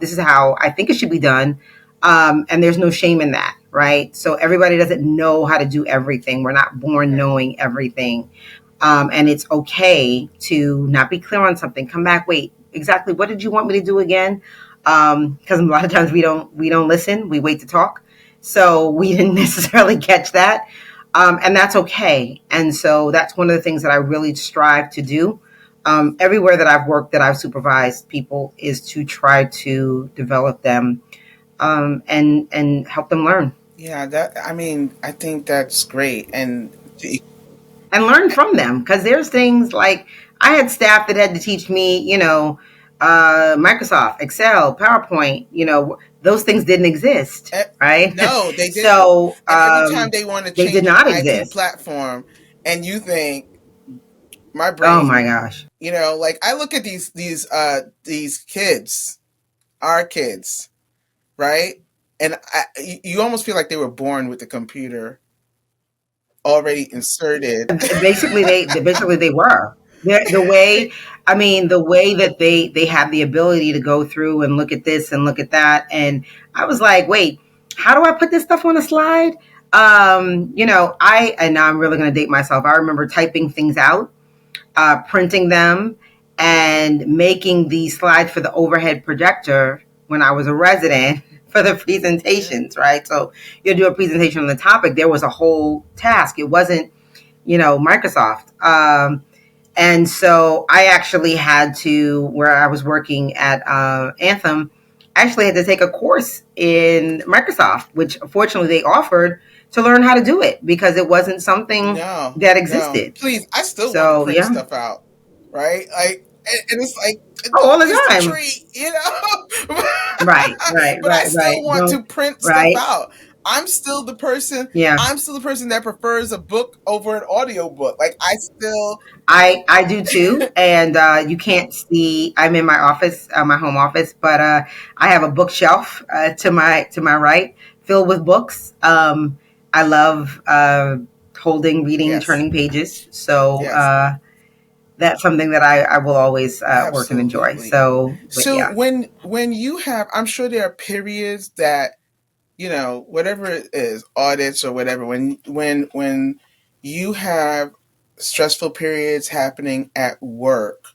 I think it should be done. And there's no shame in that, right? So everybody doesn't know how to do everything. We're not born
Right.
knowing everything. And it's okay to not be clear on something. Come back, wait, exactly what did you want me to do again? Because a lot of times we don't listen. We wait to talk, so we didn't necessarily catch that, and that's okay. And so that's one of the things that I really strive to do. Everywhere that I've worked, that I've supervised people, is to try to develop them, and help them learn
Yeah, I think that's great.
and learn from them, because there's things like I had staff that had to teach me, Microsoft, Excel, PowerPoint. Those things didn't exist,
eh,
right?
no, they didn't.
So
And every time they want to
they did
change an
not
IT
exist.
platform, and you think my
Oh my
brain,
gosh.
like I look at these kids, our kids, right? And you almost feel like they were born with the computer already inserted.
Basically they were. The way, I mean, the way that they have the ability to go through and look at this and look at that, and I was like, wait, how do I put this stuff on a slide? And now I'm really going to date myself. I remember typing things out, printing them, and making the slides for the overhead projector when I was a resident for the
Yeah.
presentations, right? So you do a presentation on the topic. There was a whole task. It wasn't, Microsoft. And so I actually had to, where I was working at Anthem, I actually had to take a course in Microsoft, which fortunately they offered, to learn how to do it, because it wasn't something
No,
that
no.
existed.
Please, I still want to
So
print
yeah.
stuff out, right? Like and it's like,
Oh, all
don't
the
miss the
time.
treat, you know.
Right, right,
But I
right,
still
right.
want to
Don't,
print stuff
right.
out. I'm still the person.
Yeah.
I'm still the person that prefers a book over an audiobook. Like I still,
I do too, and you can't see. I'm in my office, my home office, but I have a bookshelf to my right, filled with books. I love holding, reading,
yes,
turning pages. So
yes,
that's something that I will always work and enjoy.
absolutely.
So, but
So
yeah.
when you have, I'm sure there are periods that, whatever it is, audits or whatever, when you have stressful periods happening at work,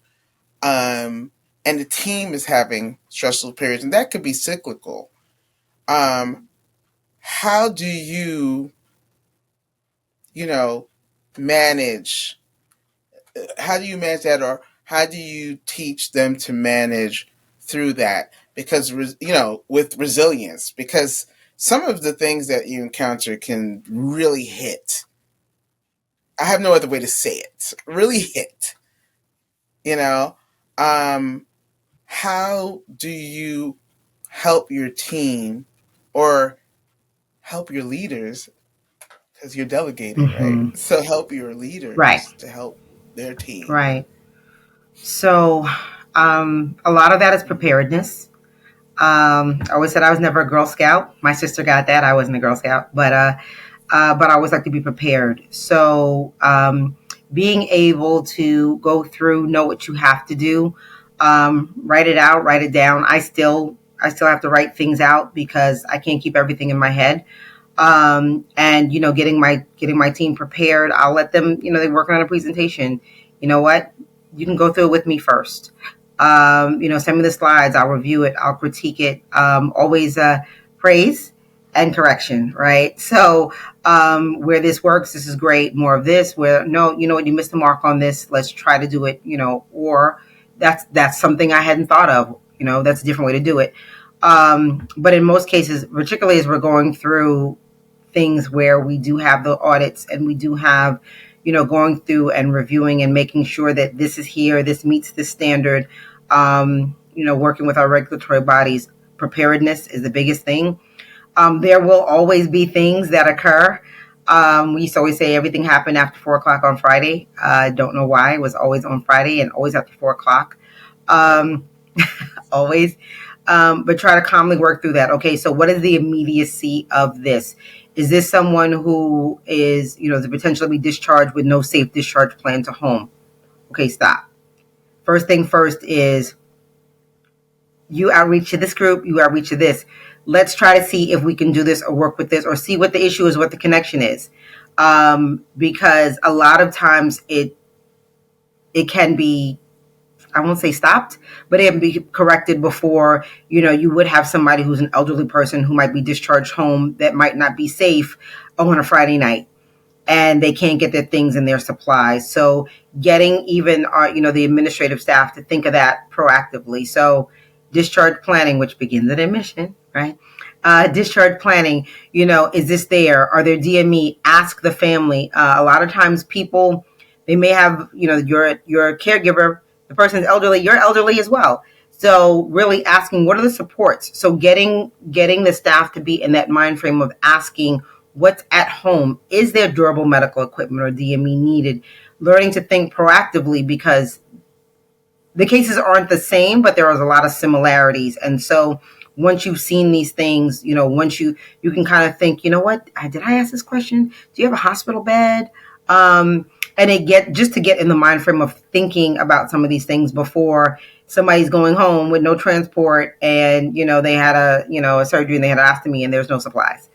and the team is having stressful periods, and that could be cyclical. Um, how do you, you know, manage? How do you manage that, or how do you teach them to manage through that? Because with resilience, because some of the things that you encounter can really hit. I have no other way to say it. Really hit. You know, um, how do you help your team or help your leaders, because you're delegating, right?
Hmm.
So help your
Right,
leaders to help their team.
right. So a lot of that is preparedness. I always said I was never a Girl Scout. My sister got that. I wasn't a Girl Scout, but I always like to be prepared. So being able to go through, know what you have to do, write it out, write it down. I still have to write things out because I can't keep everything in my head. And getting my team prepared. I'll let them. They're working on a presentation. You know what? You can go through it with me first. Send me the slides. I'll review it. I'll critique it. Always praise and correction, right? So where this works, this is great. More of this. Where no, you know what, you missed the mark on this. Let's try to do it. Or that's something I hadn't thought of. That's a different way to do it. But in most cases, particularly as we're going through things where we do have the audits and we do have, going through and reviewing and making sure that this is here, this meets the standard, working with our regulatory bodies, preparedness is the biggest thing. There will always be things that occur. We used to always say everything happened after 4 o'clock on Friday. I don't know why. It was always on Friday and always after 4 o'clock. Um, always. But try to calmly work through that. Okay, so what is the immediacy of this? Is this someone who is, to potentially be discharged with no safe discharge plan to home? Okay, stop. First thing first is you outreach to this group, you outreach to this. Let's try to see if we can do this or work with this or see what the issue is, what the connection is. Because a lot of times it can be, I won't say stopped, but it can be corrected before, you would have somebody who's an elderly person who might be discharged home that might not be safe on a Friday night and they can't get their things and their supplies. So getting even the administrative staff to think of that proactively. So discharge planning, which begins at admission, right? Discharge planning, is this there? Are there DME? Ask the family. A lot of times people, they may have, your caregiver, the person's elderly, you're elderly as well. So really asking, what are the supports? So getting the staff to be in that mind frame of asking, what's at home? Is there durable medical equipment or DME needed? Learning to think proactively because the cases aren't the same, but there is a lot of similarities. And so once you've seen these things, once you can kind of think, you know what, did I ask this question? Do you have a hospital bed? And just to get in the mind frame of thinking about some of these things before somebody's going home with no transport and, they had a surgery and they had an ostomy and there's no supplies.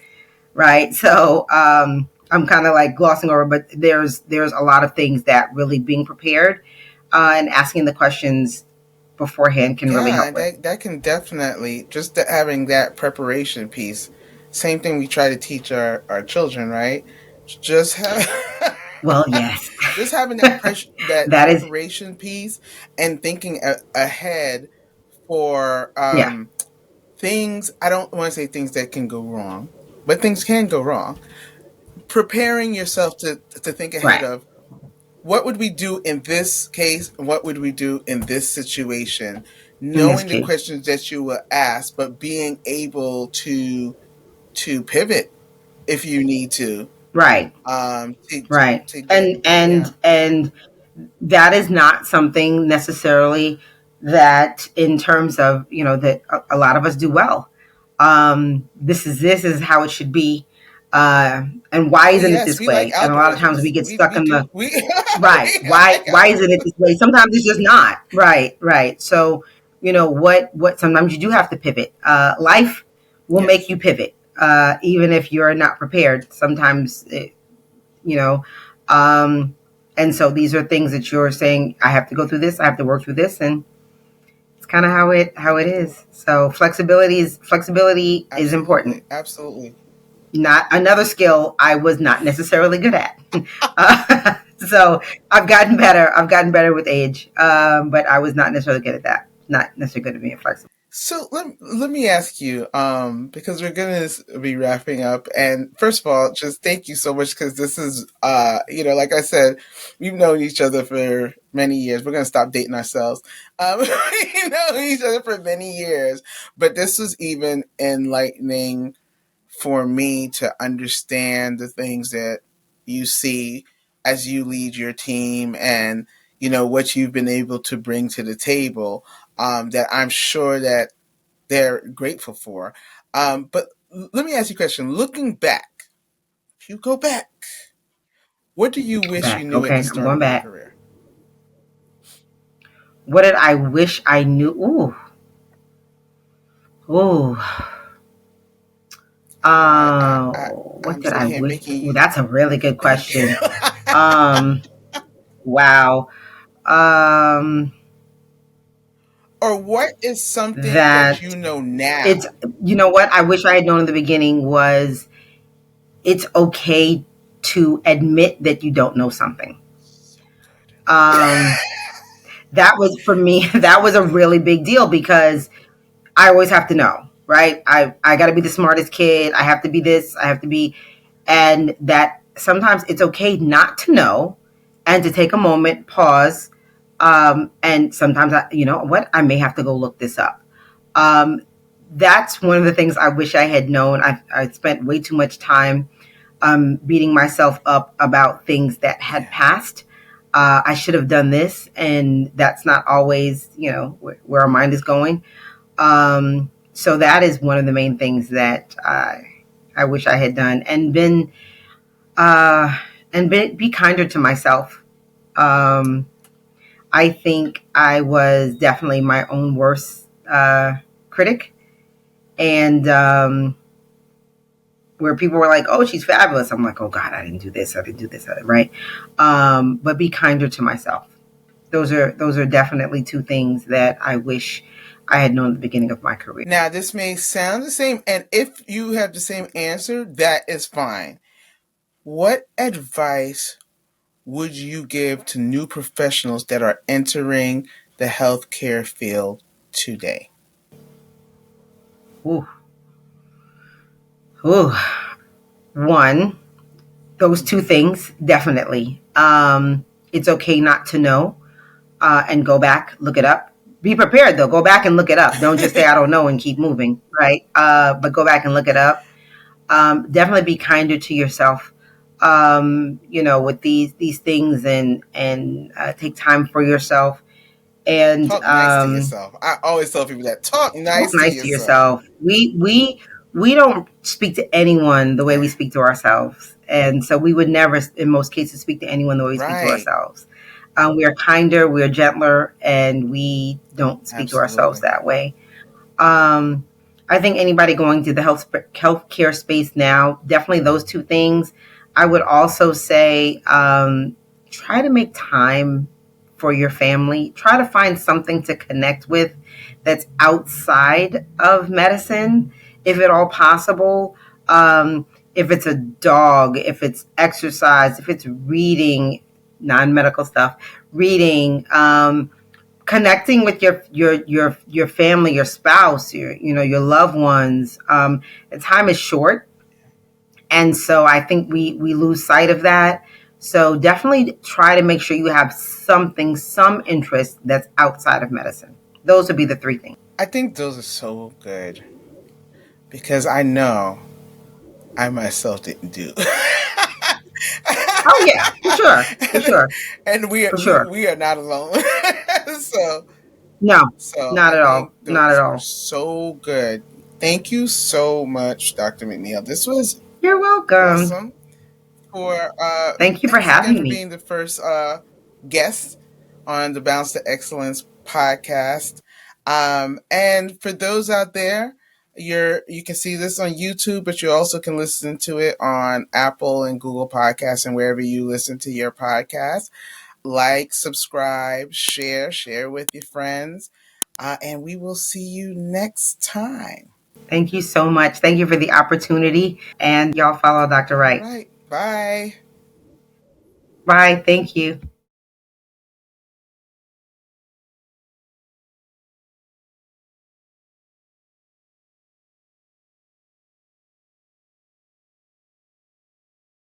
Right. So, I'm kind of like glossing over, but there's a lot of things that really being prepared, and asking the questions beforehand can really
Yeah,
help with.
that can definitely, just having that preparation piece. Same thing we try to teach our children, right? Just have
Well, yes,
just having that
that is,
preparation piece and thinking ahead for
yeah,
things. I don't want to say things that can go wrong, but things can go wrong. Preparing yourself to think ahead
right.
of what would we do in this case? What would we do in this situation?
In this
Knowing the
case.
questions that you will ask, but being able to pivot if you need to,
Right.
to
Right.
to get
And
yeah.
and and that is not something necessarily that in terms of, that a lot of us do well. This is how it should be. And why
Oh
isn't it
yes,
this
we like
way? And a lot of times we
algorithms.
get stuck
We
in the
do we
right.
we
Why
like
why isn't it this way? Sometimes it's just not. Right, right. So, what sometimes you do have to pivot. Life will make
yes.
you pivot. Even if you're not prepared. Sometimes you know um and so these are things that you're saying, I have to go through this, I have to work through this, and it's kind of how it is. So flexibility is important.
Absolutely. Absolutely.
Not another skill I was not necessarily good at. So I've gotten better with age, but I was not necessarily good at that, not necessarily good at being flexible.
So let me ask you, because we're gonna be wrapping up, and first of all, just thank you so much because this is, like I said, we've known each other for many years. We're gonna stop dating ourselves. We've known each other for many years, but this was even enlightening for me to understand the things that you see as you lead your team, and what you've been able to bring to the table, that I'm sure that they're grateful for. But let me ask you a question. Looking back, if you go back, what do you wish you
Back.
knew at the
Okay, I'm
start
going
of your
back.
career?
What did I wish I knew? Ooh. What
I'm
did I
sitting here
wish?
making
Ooh,
you.
that's a really good question. Um, wow. Um,
Or what is something that
that
you know
it's,
now?
what I wish I had known in the beginning was it's okay to admit that you don't know something.
So good.
Um, that was for me, that was a really big deal because I always have to know, right? I got to be the smartest kid. I have to be this. I have to be, and that sometimes it's okay not to know, and to take a moment, pause, and sometimes I may have to go look this up. Um, that's one of the things I wish I had known. I spent way too much time beating myself up about things that had
Yeah,
passed. I should have done this, and that's not always where our mind is going. So that is one of the main things that I wish I had done, and uh, be kinder to myself. Um, I think I was definitely my own worst critic, and where people were like, "Oh, she's fabulous," I'm like, "Oh God, I didn't do this. I didn't do this." Right? But be kinder to myself. Those are definitely two things that I wish I had known at the beginning of my career.
now this may sound the same, and if you have the same answer, that is fine. What advice would you give to new professionals that are entering the healthcare field today?
Ooh, ooh. One, those two things definitely. It's okay not to know, and go back, look it up. Be prepared though. Go back and look it up. Don't just say I don't know and keep moving, right? But go back and look it up. Definitely be kinder to yourself. With these things, and take time for yourself, and
Talk nice to yourself. I always tell people that. Talk
talk
nice to
nice to
yourself.
yourself. We don't speak to anyone the way we
Yeah.
speak to ourselves, and so we would never, in most cases, speak to anyone the way we speak to
Right.
ourselves. We are kinder, we are gentler, and we don't speak to ourselves
Absolutely.
that way. Um, I think anybody going to the healthcare space now, definitely those two things. I would also say, try to make time for your family. Try to find something to connect with that's outside of medicine, if at all possible. If it's a dog, if it's exercise, if it's reading, non-medical stuff, reading, connecting with your family, your spouse, your loved ones. The time is short, and so I think we lose sight of that. So definitely try to make sure you have something, some interest that's outside of medicine. Those would be the three things.
I think those are so good because I know I myself didn't do.
Oh yeah, for sure, for sure,
And we
for
we
sure.
we are not alone. so
No,
so
not
I
at all,
think
not at
those were
all.
so good. Thank you so much, Dr. McNeil. This was
You're welcome.
awesome. For
Thank you for
thanks again
having
for
me.
being the first guest on the Balance to Excellence podcast. And for those out there, you can see this on YouTube, but you also can listen to it on Apple and Google Podcasts and wherever you listen to your podcast. Like, subscribe, share with your friends, and we will see you next time.
Thank you so much. Thank you for the opportunity. And y'all follow Dr.
All
Wright.
right, bye.
Bye. Thank you.